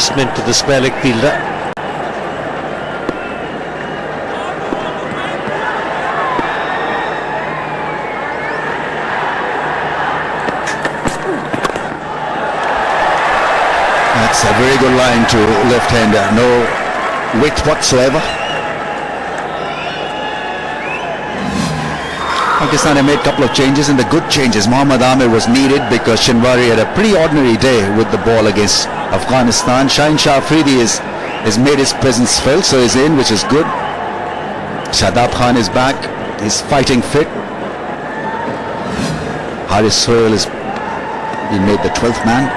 adjustment to the square leg fielder. That's a very good line to left-hander. No width whatsoever. Pakistan have made a couple of changes, and the good changes. Mohammad Amir was needed because Shinwari had a pretty ordinary day with the ball against Afghanistan. Shaheen Shah Afridi has made his presence felt, so he's in, which is good. Shadab Khan is back. He's fighting fit. Haris Sohail has been made the 12th man.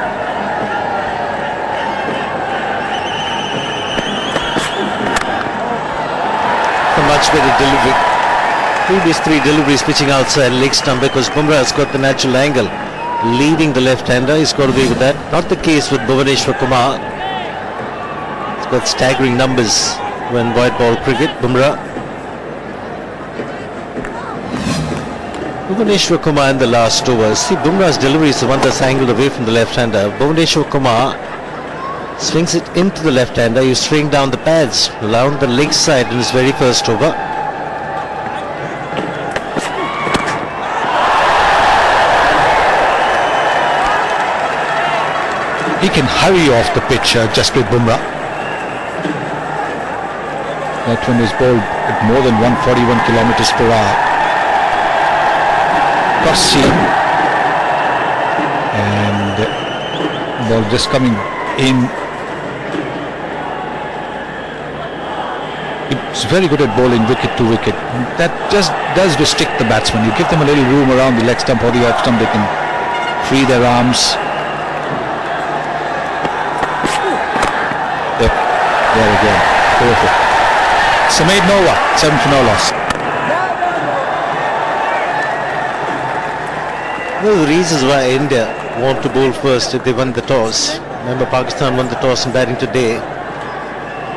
A much better delivery. Previous 3 deliveries pitching outside leg stump because Bumrah has got the natural angle. Leading the left-hander, he's got away with that. Not the case with Bhuvaneshwar Kumar. He's got staggering numbers when white ball cricket. Bumrah. Bhuvaneshwar Kumar in the last over. See, Bumrah's delivery is the one that's angled away from the left-hander. Bhuvaneshwar Kumar swings it into the left-hander. You string down the pads around the leg side in his very first over. He can hurry off the pitch, Jasprit Bumrah. That one is bowled at more than 141 kilometers per hour. Cross seam. And ball just coming in. It's very good at bowling wicket to wicket. That just does restrict the batsman. You give them a little room around the leg stump or the off stump, they can free their arms. Yep, there again. Perfect. Sameed Nova, 7 for no loss. One of the reasons why India want to bowl first if they won the toss. Remember, Pakistan won the toss and batting today.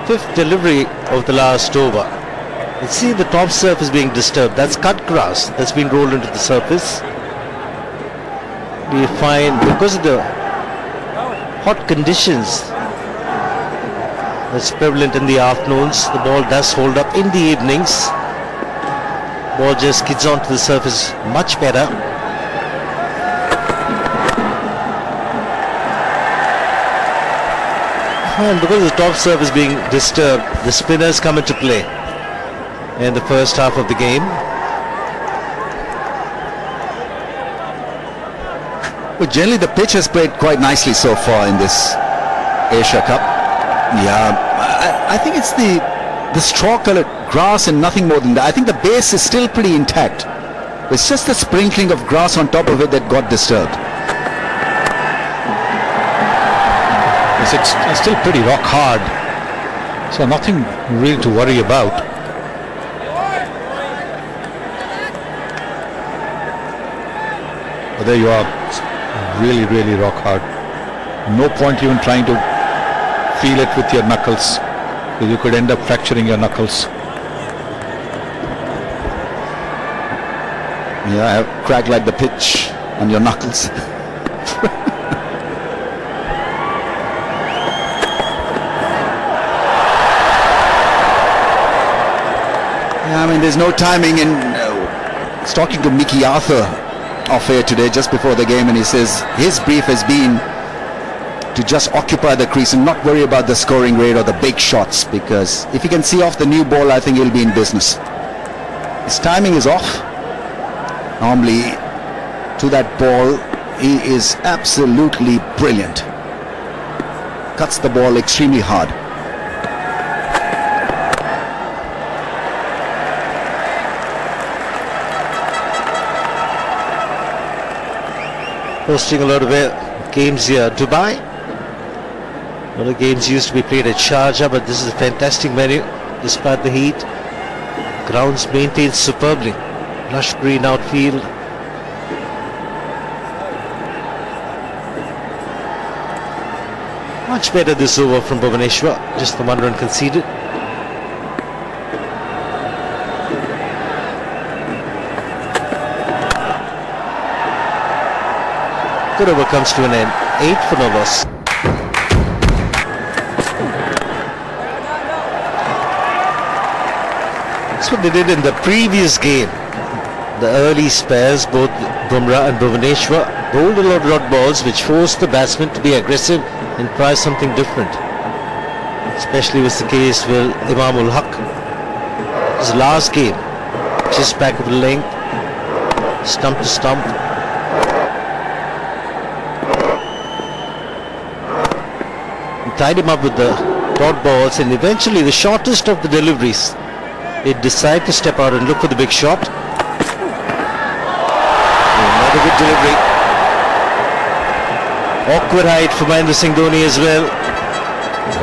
5th delivery of the last over. You see the top surface being disturbed. That's cut grass that's been rolled into the surface. We find because of the hot conditions that's prevalent in the afternoons, the ball does hold up in the evenings. Ball just skids onto the surface much better. And because of the top surface being disturbed, the spinners come into play in the first half of the game. But generally the pitch has played quite nicely so far in this Asia Cup. Yeah, I think it's the straw-colored grass and nothing more than that. I think the base is still pretty intact. It's just the sprinkling of grass on top of it that got disturbed. It's still pretty rock hard, so nothing really to worry about. But there you are, it's really, really rock hard. No point even trying to feel it with your knuckles, because you could end up fracturing your knuckles. Yeah, crack like the pitch on your knuckles. I mean, there's no timing. And I was talking to Mickey Arthur off air today just before the game, and he says his brief has been to just occupy the crease and not worry about the scoring rate or the big shots, because if he can see off the new ball, I think he'll be in business. His timing is off. Normally to that ball he is absolutely brilliant. Cuts the ball extremely hard. Hosting a lot of games here. Dubai. A lot of games used to be played at Sharjah, but this is a fantastic venue despite the heat. Grounds maintained superbly. Lush green outfield. Much better this over from Bhuvaneshwar. Just the 1 run conceded. Good over comes to an end. 8 for no loss. That's what they did in the previous game. The early spares, both Bumrah and Bhuvaneshwar, bowled a lot of dot balls which forced the batsmen to be aggressive and try something different. Especially was the case with Imamul Haq. His last game, just back of the length, stump to stump. He tied him up with the dot balls, and eventually the shortest of the deliveries, they decide to step out and look for the big shot. Another good delivery. Awkward height for Mahendra Singh Dhoni as well.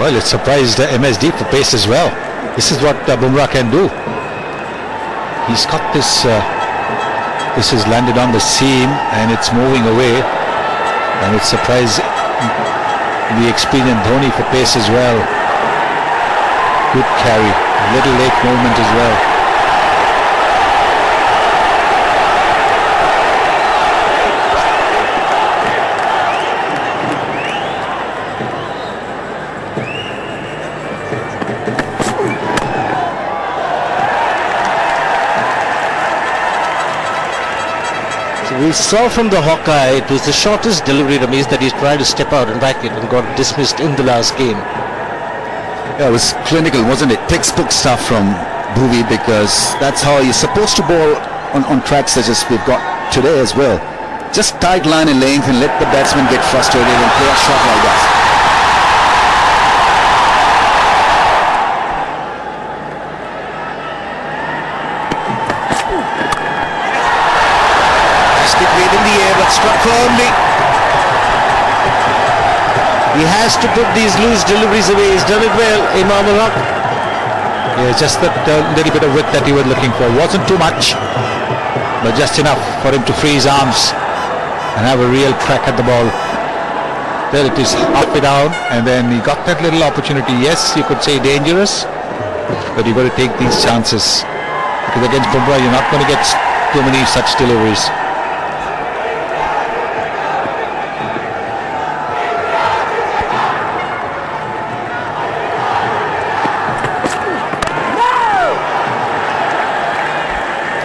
Well, it surprised MSD for pace as well. This is what Bumrah can do. He's got this. This has landed on the seam and it's moving away, and it surprised the experienced Dhoni for pace as well. Good carry, a little late movement as well. We saw from the Hawkeye, it was the shortest delivery, Ramesh, that he tried to step out and back it and got dismissed in the last game. Yeah, it was clinical, wasn't it? Textbook stuff from Bhuvi, because that's how you're supposed to bowl on tracks such as we've got today as well. Just tight line and length and let the batsman get frustrated and play a shot like that. In the air, but struck firmly. He has to put these loose deliveries away. He's done it well, Imamul Haq. Yeah, just that little bit of width that he was looking for. Wasn't too much, but just enough for him to free his arms and have a real crack at the ball. There it is, up and down, and then he got that little opportunity. Yes, you could say dangerous, but you've got to take these chances, because against Bumrah you're not going to get too many such deliveries.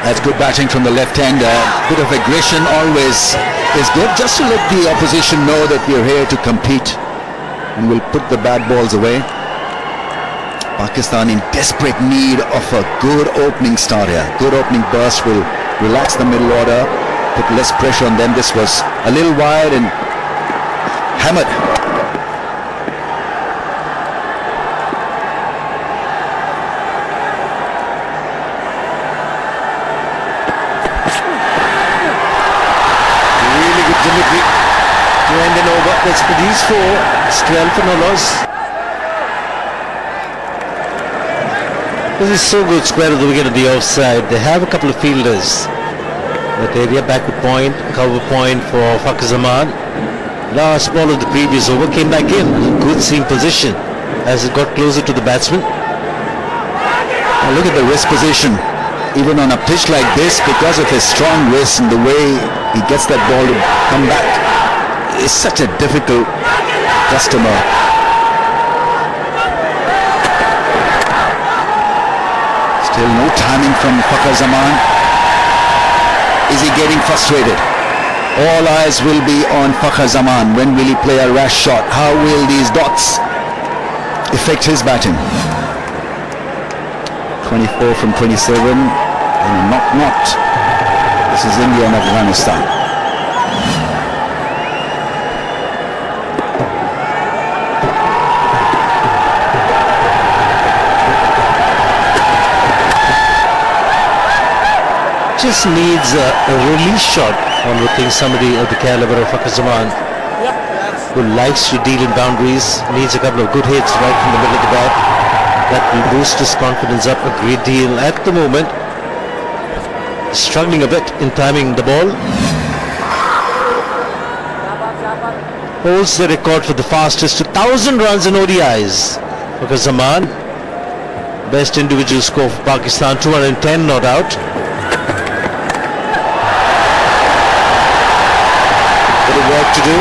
That's good batting from the left-hander. Bit of aggression always is good, just to let the opposition know that we're here to compete and we'll put the bad balls away. Pakistan in desperate need of a good opening start here. Good opening burst will relax the middle order, put less pressure on them. This was a little wide and hammered. Delivery to end an over. That's for these four. It's 12 for no loss. This is so good. Square of the wicket at the offside. They have a couple of fielders. That area, backward point, cover point for Fakhar Zaman. Last ball of the previous over came back in. Good seam position as it got closer to the batsman. Now look at the wrist position. Even on a pitch like this, because of his strong wrist and the way he gets that ball to come back, is such a difficult customer. Still no timing from Fakhar Zaman. Is he getting frustrated? All eyes will be on Fakhar Zaman. When will he play a rash shot? How will these dots affect his batting? 24 from 27, and not. This is India and Afghanistan. Just needs a release shot, one would think, somebody of the caliber of Fakhar Zaman, who likes to deal in boundaries, needs a couple of good hits right from the middle of the bat. That will boost his confidence up a great deal. At the moment, struggling a bit in timing the ball. Holds the record for the fastest to 1,000 runs in ODIs. Fakhar Zaman, best individual score for Pakistan, 210 not out. Bit of work to do.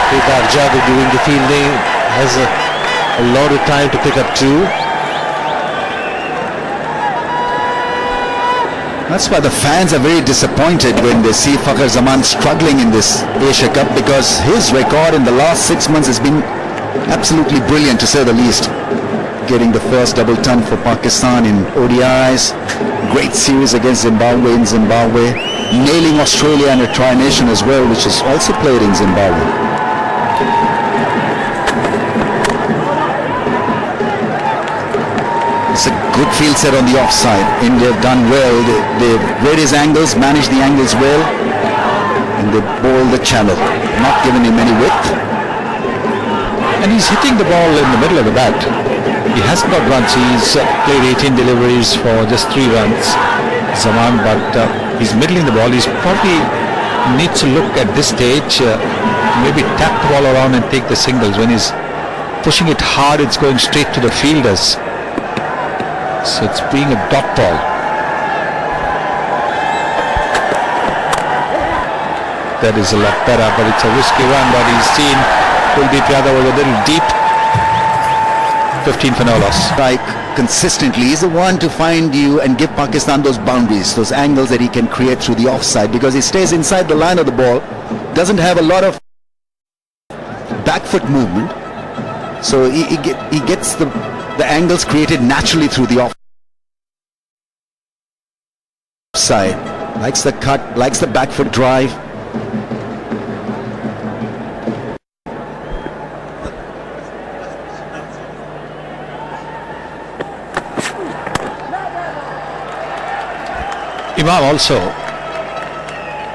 Kedar Jadhav doing the fielding, has a lot of time to pick up two. That's why the fans are very disappointed when they see Fakhar Zaman struggling in this Asia Cup, because his record in the last 6 months has been absolutely brilliant, to say the least. Getting the first double ton for Pakistan in ODIs, great series against Zimbabwe in Zimbabwe, nailing Australia and a tri-nation as well, which is also played in Zimbabwe. It's a good field set on the offside. India have done well. They've read his angles, managed the angles well, and they bowled the channel, not giving him any width. And he's hitting the ball in the middle of the bat. He hasn't got runs. He's played 18 deliveries for just 3 runs, Zaman, but he's middling the ball. He's probably needs to look at this stage, maybe tap the ball around and take the singles. When he's pushing it hard, it's going straight to the fielders. So it's being a dot ball. That is a lot better, but it's a risky run. But he's seen Kuldeep Yadav was a little deep. 15 for no loss. Strike consistently. He's the one to find you and give Pakistan those boundaries, those angles that he can create through the offside, because he stays inside the line of the ball, doesn't have a lot of back foot movement, so he gets the angles created naturally through the offside. Likes the cut, likes the back foot drive. Imam also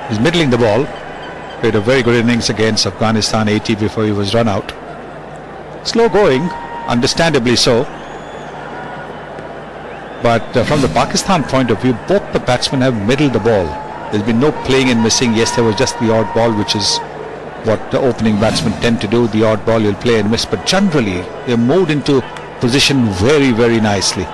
is middling the ball. Played a very good innings against Afghanistan, 80 before he was run out. Slow going, understandably so. But from the Pakistan point of view, both the batsmen have middled the ball. There's been no playing and missing. Yes, there was just the odd ball, which is what the opening batsmen tend to do. The odd ball you'll play and miss. But generally, they're moved into position very, very nicely.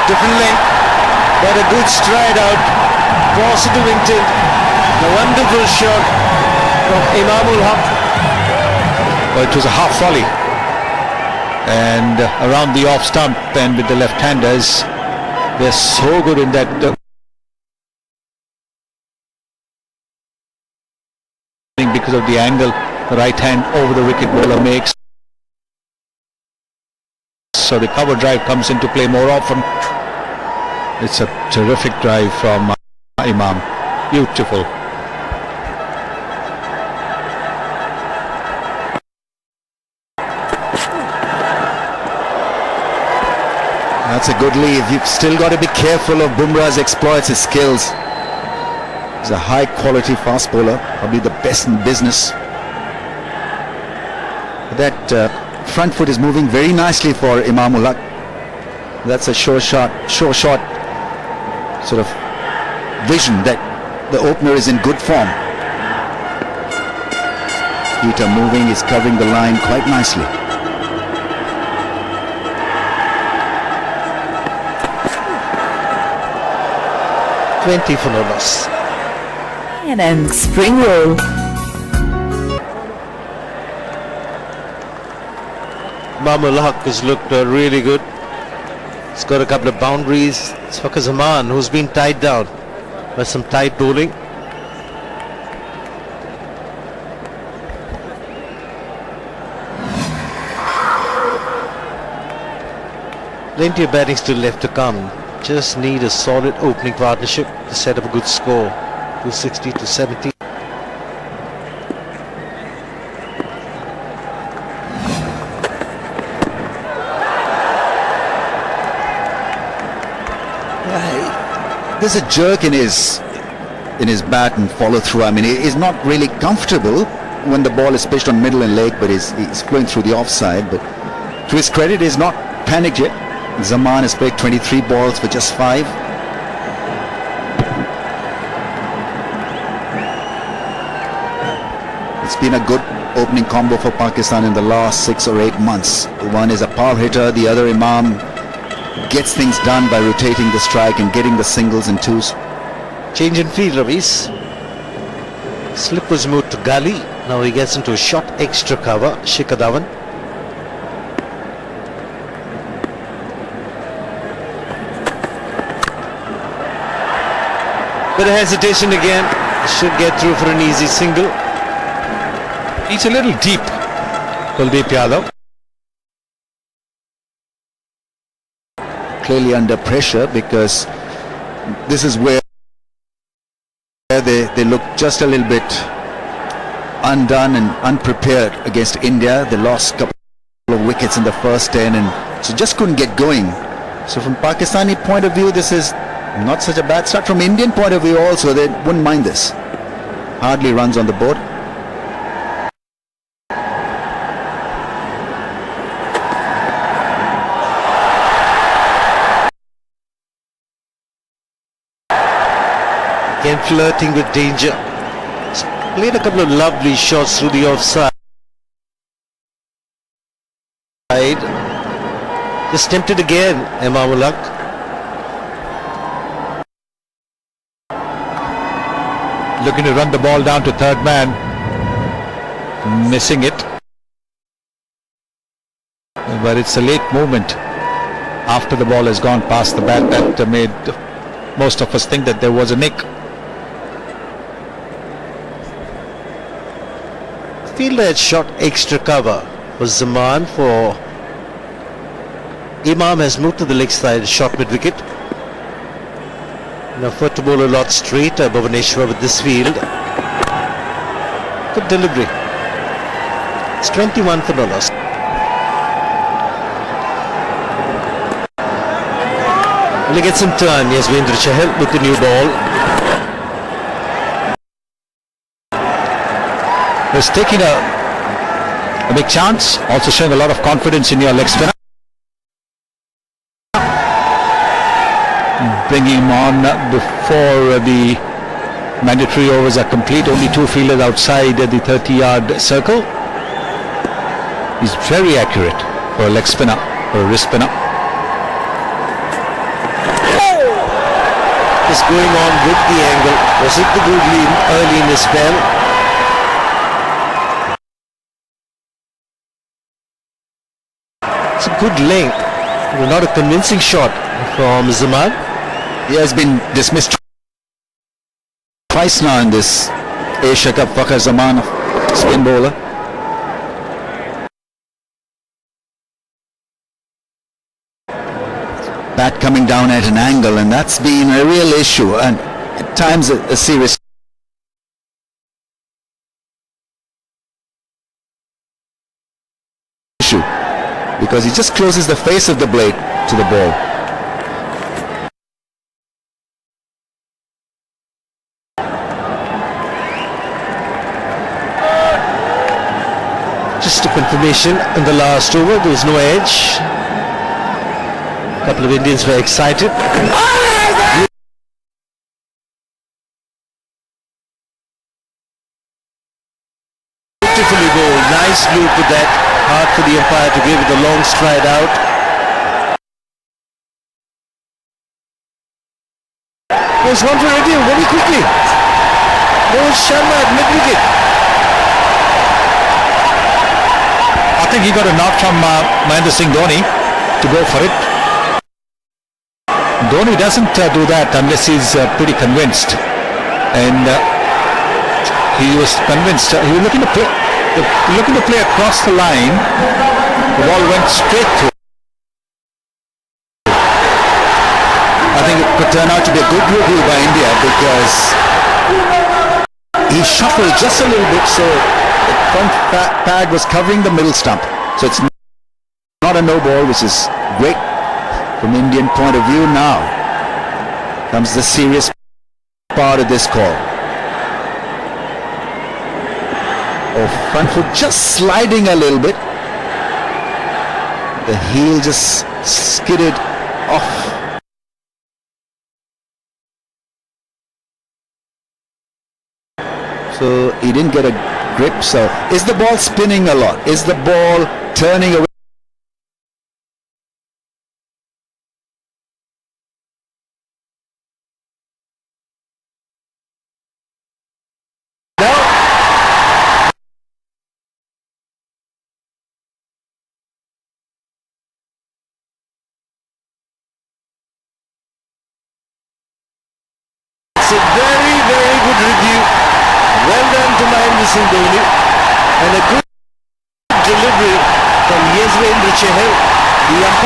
Different length, but a good stride out, positive intent, a wonderful shot from Imamul Haq. Well, it was a half volley, and around the off stump, and with the left-handers, they're so good in that. Because of the angle, the right hand over the wicket bowler makes. So the cover drive comes into play more often. It's a terrific drive from Imam. Beautiful. That's a good leave. You've still got to be careful of Bumrah's exploits, his skills. He's a high quality fast bowler, probably the best in business. That front foot is moving very nicely for Imamul Haq. That's a sure shot sort of vision that the opener is in good form. Peter moving, is covering the line quite nicely. $20 for no loss. And spring roll. Imamul Haq has looked really good. He's got a couple of boundaries. It's Fakhar Zaman who's been tied down by some tight bowling. Plenty of batting still left to come. Just need a solid opening partnership to set up a good score. 260 to 70. There's a jerk in his bat and follow through. I mean, he's not really comfortable when the ball is pitched on middle and leg, but he's flowing through the offside. But to his credit, he's not panicked yet. Zaman has played 23 balls for just 5. It's been a good opening combo for Pakistan in the last 6 or 8 months. One is a power hitter, the other Imam gets things done by rotating the strike and getting the singles and twos. Change in field, Ravis. Slip was moved to Gali. Now he gets into a short extra cover. Shikhar Dhawan. Bit of hesitation again. Should get through for an easy single. He's a little deep, Kuldeep Yadav. Clearly under pressure, because this is where they look just a little bit undone and unprepared against India. They lost a couple of wickets in the first 10 and so just couldn't get going. So from Pakistani point of view, this is not such a bad start. From Indian point of view also, they wouldn't mind this. Hardly runs on the board. Again flirting with danger. Played a couple of lovely shots through the offside. Just tempted again, Imamul Haq. Looking to run the ball down to third man. Missing it. But it's a late movement after the ball has gone past the bat that made most of us think that there was a nick. Fielder had shot extra cover was Zaman for Imam has moved to the leg side, shot mid wicket. Now for to bowl a lot straighter, Bhuvaneshwar with this field. Good delivery. It's 21 for no loss. Will he get some turn? Yes, Yuzvendra Chahal with the new ball. Was taking a big chance, also showing a lot of confidence in your leg spinner. Bringing him on before the mandatory overs are complete. Only two fielders outside the 30-yard circle. He's very accurate for a leg spinner, or a wrist spinner. Just going on with the angle. Was it the googly early in the spell? It's a good length. Not a convincing shot from Zaman. He has been dismissed twice now in this Asia Cup. Fakhar Zaman, spin bowler. Bat coming down at an angle, and that's been a real issue and at times a serious issue, because he just closes the face of the blade to the ball. Just a confirmation in the last over, there was no edge. A couple of Indians were excited. Beautifully bowled, nice loop with that. Hard for the umpire to give it a long stride out. There's one for India very quickly. Rohit Sharma at mid-wicket. I think he got a knock from Mahendra Singh Dhoni to go for it. Dhoni doesn't do that unless he's pretty convinced, and he was convinced. He was looking to play across the line. The ball went straight through. I think it could turn out to be a good review by India, because he shuffled just a little bit, so the front pad was covering the middle stump. So it's not a no ball, which is great from Indian point of view. Now comes the serious part of this call. Oh, front foot just sliding a little bit. The heel just skidded off. So he didn't get a grip. So is the ball spinning a lot? Is the ball turning away? It's a very to Mahendra Singh Dhoni, and a good delivery from Yuzvendra Chahal. The umpire